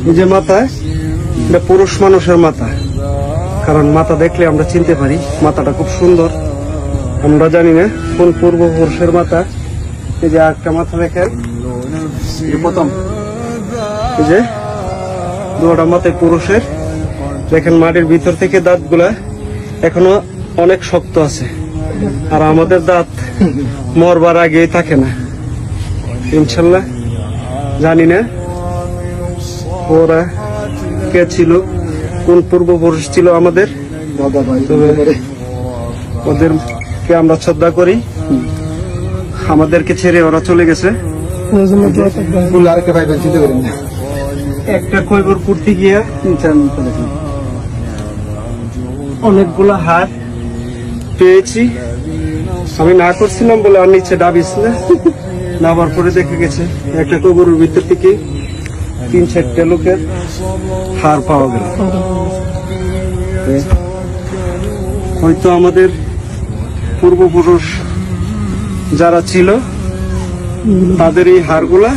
এই যে মাথা, এটা পুরুষ মানুষের মাথা, কারণ মাথা দেখলে আমরা চিনতে পারি। মাথাটা খুব সুন্দর, আমরা জানি না কোন পূর্বপুরুষের মাথা। এই যে একটা মাথা দেখেন, প্রথম এই যে দুটা মাথায় পুরুষের। দেখেন মাটির ভিতর থেকে দাঁতগুলা এখনো অনেক শক্ত আছে, আর আমাদের দাঁত মরবার আগেই থাকে না ইনশাল্লাহ। জানি না ওরা কে ছিল, কোন পূর্বপুরুষ ছিল আমাদের, ওদেরকে আমরা শ্রদ্ধা করি। আমাদেরকে ছেড়ে ওরা চলে গেছে। একটা কৈবর করতে গিয়ে অনেকগুলো হার পেয়েছি। আমি না করছিলাম বলে আর নিচে ডাবিস না, নামার পরে দেখে গেছে একটা কবরের ভিতর থেকে 3-4টা লোকের হার পাওয়া গেল। হয়তো আমাদের পূর্বপুরুষ যারা ছিল তাদের এই হারগুলা